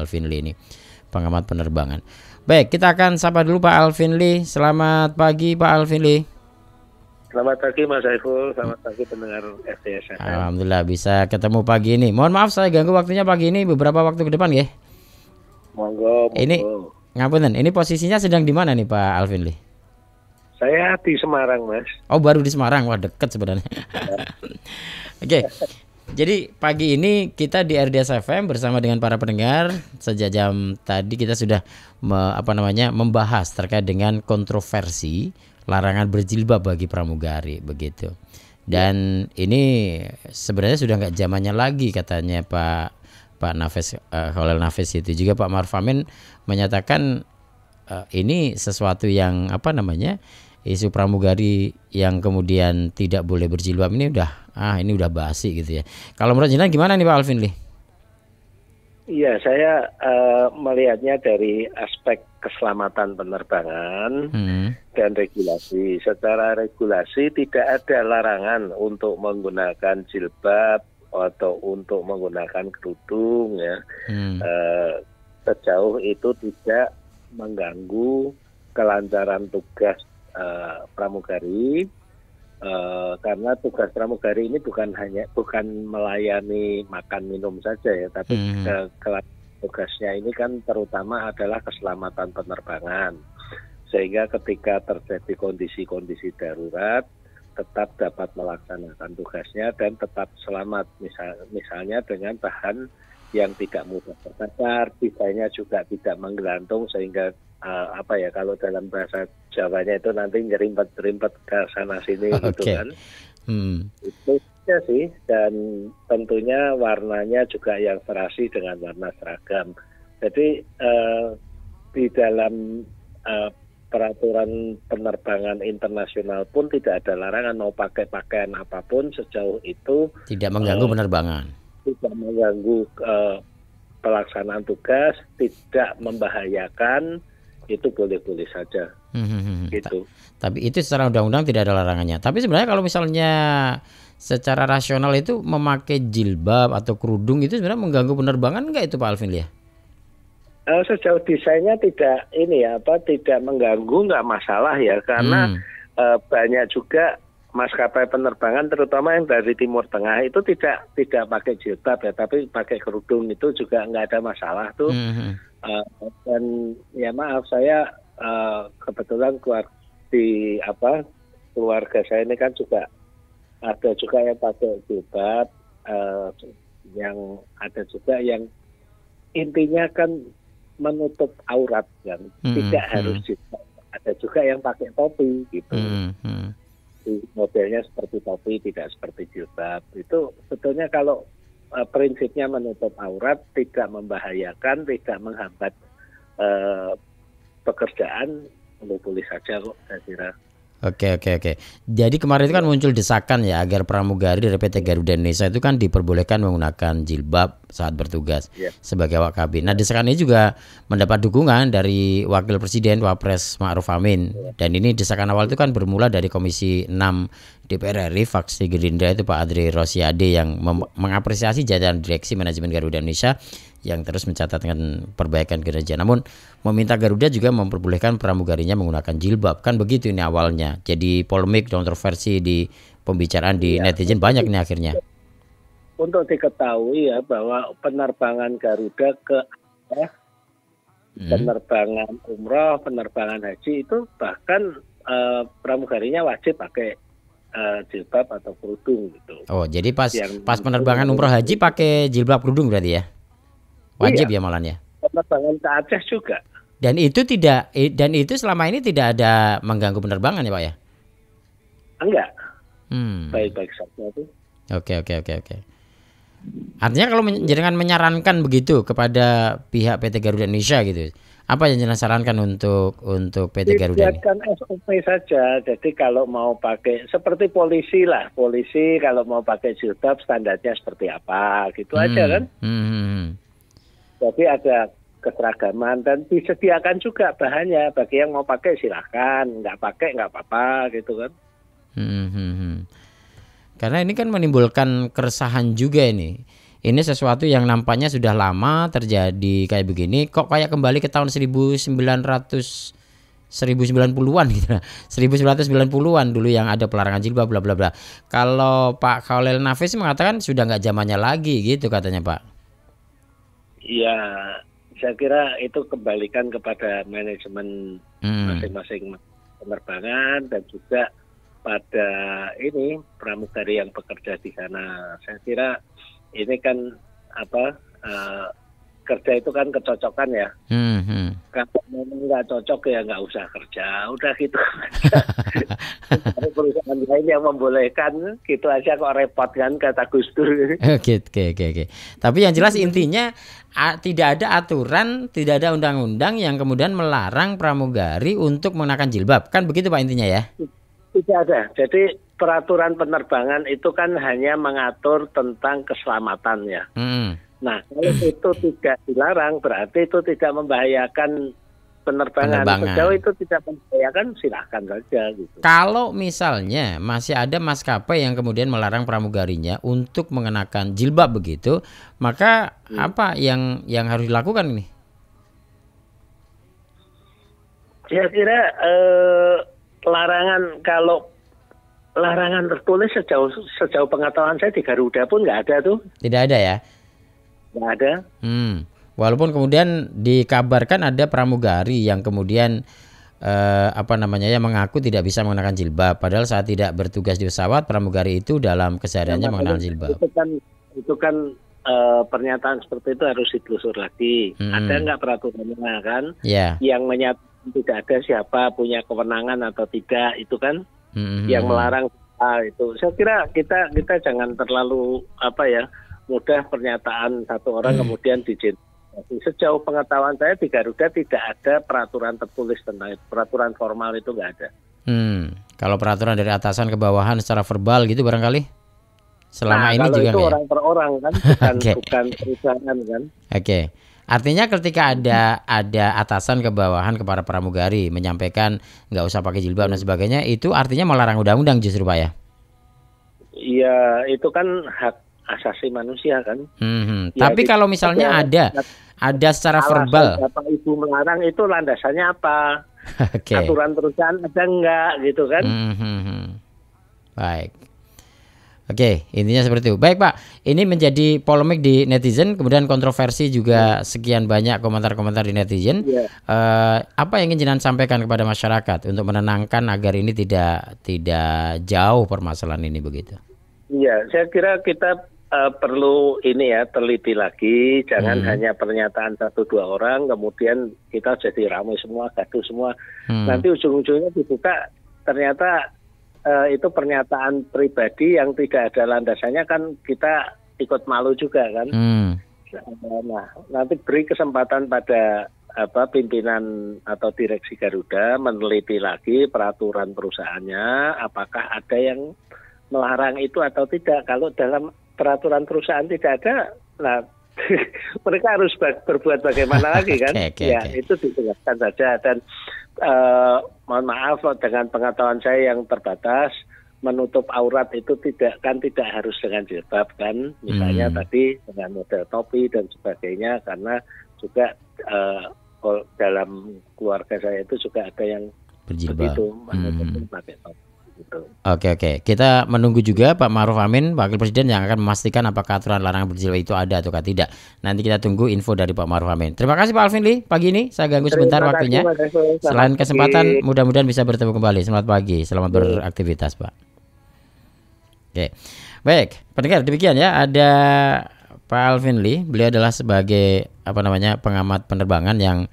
Alvin Lee ini, pengamat penerbangan. Baik, kita akan sapa dulu Pak Alvin Lee. Selamat pagi Pak Alvin Lee. Selamat pagi Mas Saiful, selamat pagi pendengar SDS. Alhamdulillah bisa ketemu pagi ini. Mohon maaf saya ganggu waktunya pagi ini beberapa waktu ke depan ya. Monggo. Ini ngapunten, ini posisinya sedang di mana nih Pak Alvin Lee? Saya di Semarang, Mas. Oh, baru di Semarang. Wah, deket sebenarnya. Oke. Jadi pagi ini kita di RDS FM bersama dengan para pendengar. Sejak jam tadi kita sudah membahas terkait dengan kontroversi larangan berjilbab bagi pramugari begitu. Dan ini sebenarnya sudah nggak zamannya lagi katanya Pak Nafis, Khalil Nafis itu juga Pak Ma'ruf Amin menyatakan ini sesuatu yang isu pramugari yang kemudian tidak boleh berjilbab ini udah basi gitu ya. Kalau menurut jenengan gimana nih Pak Alvin Lee? Iya, saya melihatnya dari aspek keselamatan penerbangan dan regulasi. Secara regulasi tidak ada larangan untuk menggunakan jilbab atau untuk menggunakan kerudung ya. Sejauh itu tidak mengganggu kelancaran tugas pramugari. Karena tugas pramugari ini bukan melayani makan minum saja ya, tapi tugasnya ini kan terutama adalah keselamatan penerbangan, sehingga ketika terjadi kondisi-kondisi darurat tetap dapat melaksanakan tugasnya dan tetap selamat, misalnya dengan bahan yang tidak mudah terbakar, desainnya juga tidak menggelantung sehingga kalau dalam bahasa Jawanya itu nanti ngerimpet-rimpet ke sana sini gitu kan. Itu saja sih, dan tentunya warnanya juga yang serasi dengan warna seragam. Jadi di dalam peraturan penerbangan internasional pun tidak ada larangan mau pakai pakaian apapun sejauh itu tidak mengganggu penerbangan, tidak mengganggu pelaksanaan tugas, tidak membahayakan, itu boleh-boleh saja. Gitu. Tapi itu secara undang-undang tidak ada larangannya. Tapi sebenarnya kalau misalnya secara rasional itu memakai jilbab atau kerudung itu sebenarnya mengganggu penerbangan enggak itu Pak Alvin Lee? Sejauh desainnya tidak tidak mengganggu, nggak masalah ya, karena banyak juga maskapai penerbangan terutama yang dari Timur Tengah itu tidak pakai jilbab ya, tapi pakai kerudung, itu juga nggak ada masalah tuh. Dan ya maaf, saya kebetulan keluarga saya ini kan juga ada juga yang pakai jilbab, yang ada juga yang intinya kan menutup aurat kan, tidak harus jilbab. Ada juga yang pakai topi gitu. Modelnya seperti topi, tidak seperti jilbab. Itu sebetulnya kalau prinsipnya menutup aurat, tidak membahayakan, tidak menghambat pekerjaan, boleh saja kok saya kira. Oke. Jadi kemarin itu kan muncul desakan ya agar pramugari dari PT Garuda Indonesia itu kan diperbolehkan menggunakan jilbab saat bertugas sebagai awak kabin. Nah, desakan ini juga mendapat dukungan dari Wakil Presiden Wapres Ma'ruf Amin. Dan ini desakan awal itu kan bermula dari Komisi 6 DPR RI fraksi Gerindra itu Pak Adri Rosiade yang mengapresiasi jajaran direksi manajemen Garuda Indonesia yang terus mencatatkan perbaikan kinerja. Namun meminta Garuda juga memperbolehkan pramugarinya menggunakan jilbab. Kan begitu ini awalnya. Jadi polemik, kontroversi di pembicaraan di netizen banyak nih akhirnya. Untuk diketahui ya bahwa penerbangan Garuda ke penerbangan umroh, penerbangan haji itu bahkan pramugarinya wajib pakai jilbab atau kerudung gitu. Oh, jadi pas penerbangan umroh haji pakai jilbab kerudung berarti ya? Wajib ya malahnya. Penerbangan ke Aceh juga. Dan itu selama ini tidak ada mengganggu penerbangan ya Pak ya? Enggak. Baik-baik saja tuh. Oke. Artinya kalau jangan menyarankan begitu kepada pihak PT Garuda Indonesia gitu. Apa yang jangan sarankan untuk PT Garuda ini? Dibuatkan SOP saja. Jadi kalau mau pakai seperti polisi lah, polisi kalau mau pakai jilbab standarnya seperti apa gitu aja kan. Jadi ada keseragaman dan disediakan juga bahannya, bagi yang mau pakai silahkan, nggak pakai nggak apa-apa gitu kan. Karena ini kan menimbulkan keresahan juga ini ini sesuatu yang nampaknya sudah lama terjadi kayak begini, kok kayak kembali ke tahun 1990-an gitu lah. 1990-an dulu yang ada pelarangan jilbab bla bla bla. Kalau Pak Khalil Nafis mengatakan sudah nggak zamannya lagi gitu katanya Pak. Iya, saya kira itu kembalikan kepada manajemen masing-masing penerbangan dan juga pada ini pramugari yang bekerja di sana. Saya kira ini kan kerja itu kan kecocokan ya. Kalau memang nggak cocok ya nggak usah kerja, udah gitu. Ada perusahaan lain yang membolehkan, gitu aja kok repot kan, kata Gus Dur. Oke. Tapi yang jelas intinya tidak ada aturan, tidak ada undang-undang yang kemudian melarang pramugari untuk mengenakan jilbab, kan begitu Pak intinya ya? Tidak ada. Jadi peraturan penerbangan itu kan hanya mengatur tentang keselamatan ya. Nah, kalau itu tidak dilarang berarti itu tidak membahayakan penerbangan. Sejauh itu tidak membahayakan silahkan saja gitu. Kalau misalnya masih ada maskapai yang kemudian melarang pramugarinya untuk mengenakan jilbab begitu, maka apa yang harus dilakukan ini? Saya kira kalau larangan tertulis sejauh pengetahuan saya di Garuda pun nggak ada tuh. Tidak ada ya? Nggak ada. Walaupun kemudian dikabarkan ada pramugari yang kemudian mengaku tidak bisa mengenakan jilbab, padahal saat tidak bertugas di pesawat pramugari itu dalam kesehariannya mengenakan jilbab. Itu kan pernyataan seperti itu harus ditelusur lagi. Ada nggak peraturannya kan? Yeah. Yang menyatakan tidak ada siapa punya kewenangan atau tidak itu kan? Yang melarang itu. Saya kira kita jangan terlalu mudah pernyataan satu orang kemudian diizinkan. Sejauh pengetahuan saya di Garuda tidak ada peraturan tertulis tentang itu. Peraturan formal itu nggak ada. Kalau peraturan dari atasan ke bawahan secara verbal gitu barangkali? Selama ini kalau juga itu orang per orang kan, bukan perusahaan kan. Oke. Artinya ketika ada atasan ke bawahan kepada pramugari menyampaikan nggak usah pakai jilbab dan sebagainya, itu artinya melarang undang-undang justru Pak ya? Iya, itu kan hak asasi manusia kan. Ya, tapi kalau misalnya ada secara verbal, Bapak Ibu melarang itu landasannya apa? Aturan perusahaan ada enggak gitu kan? Baik. Oke, intinya seperti itu. Baik Pak, ini menjadi polemik di netizen, kemudian kontroversi juga sekian banyak komentar-komentar di netizen. Apa yang ingin Jenengan sampaikan kepada masyarakat untuk menenangkan agar ini tidak jauh permasalahan ini begitu? Iya, saya kira kita perlu teliti lagi, jangan hanya pernyataan 1-2 orang, kemudian kita jadi ramai semua, gaduh semua. Nanti ujung-ujungnya dibuka ternyata itu pernyataan pribadi yang tidak ada landasannya, kan kita ikut malu juga kan. Nah, nanti beri kesempatan pada pimpinan atau direksi Garuda meneliti lagi peraturan perusahaannya, apakah ada yang melarang itu atau tidak. Kalau dalam peraturan perusahaan tidak ada, nah mereka harus berbuat bagaimana lagi kan? Itu dijelaskan saja. Dan mohon maaf dengan pengetahuan saya yang terbatas, menutup aurat itu tidak harus dengan jilbab kan, misalnya tadi dengan model topi dan sebagainya, karena juga dalam keluarga saya itu juga ada yang berjilbab begitu, pakai topi. Gitu. Oke. Kita menunggu juga Pak Ma'ruf Amin, Wakil Presiden, yang akan memastikan apakah aturan larangan berjilbab itu ada atau tidak. Nanti kita tunggu info dari Pak Ma'ruf Amin. Terima kasih Pak Alvin Lee. Pagi ini saya ganggu sebentar waktunya. Selain kesempatan, mudah-mudahan bisa bertemu kembali. Selamat pagi, selamat beraktivitas Pak. Oke. Baik, pendengar, demikian ya. Ada Pak Alvin Lee. Beliau adalah sebagai pengamat penerbangan yang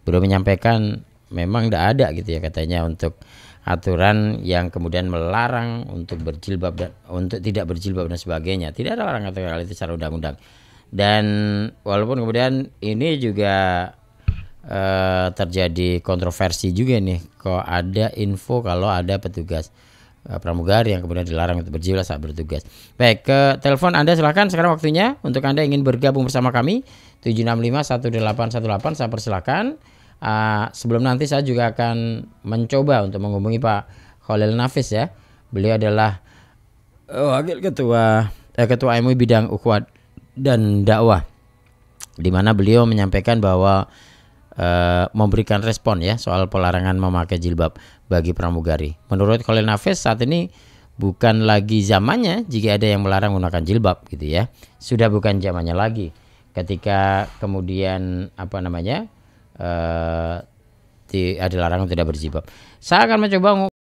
beliau menyampaikan memang tidak ada gitu ya katanya untuk aturan yang kemudian melarang untuk berjilbab dan untuk tidak berjilbab dan sebagainya. Tidak ada larangan atau hal itu secara undang-undang. Dan walaupun kemudian ini juga terjadi kontroversi juga nih, kok ada info kalau ada petugas pramugari yang kemudian dilarang untuk berjilbab saat bertugas. Baik, ke telepon Anda silakan sekarang waktunya untuk Anda ingin bergabung bersama kami 7651818, saya persilakan. Sebelum nanti saya juga akan mencoba untuk menghubungi Pak Khalil Nafis ya. Beliau adalah wakil ketua MUI bidang ukhuwah dan dakwah, di mana beliau menyampaikan bahwa memberikan respon ya soal pelarangan memakai jilbab bagi pramugari. Menurut Khalil Nafis, saat ini bukan lagi zamannya jika ada yang melarang menggunakan jilbab gitu ya. Sudah bukan zamannya lagi ketika kemudian apa namanya ada larangan tidak berjilbab. Saya akan mencoba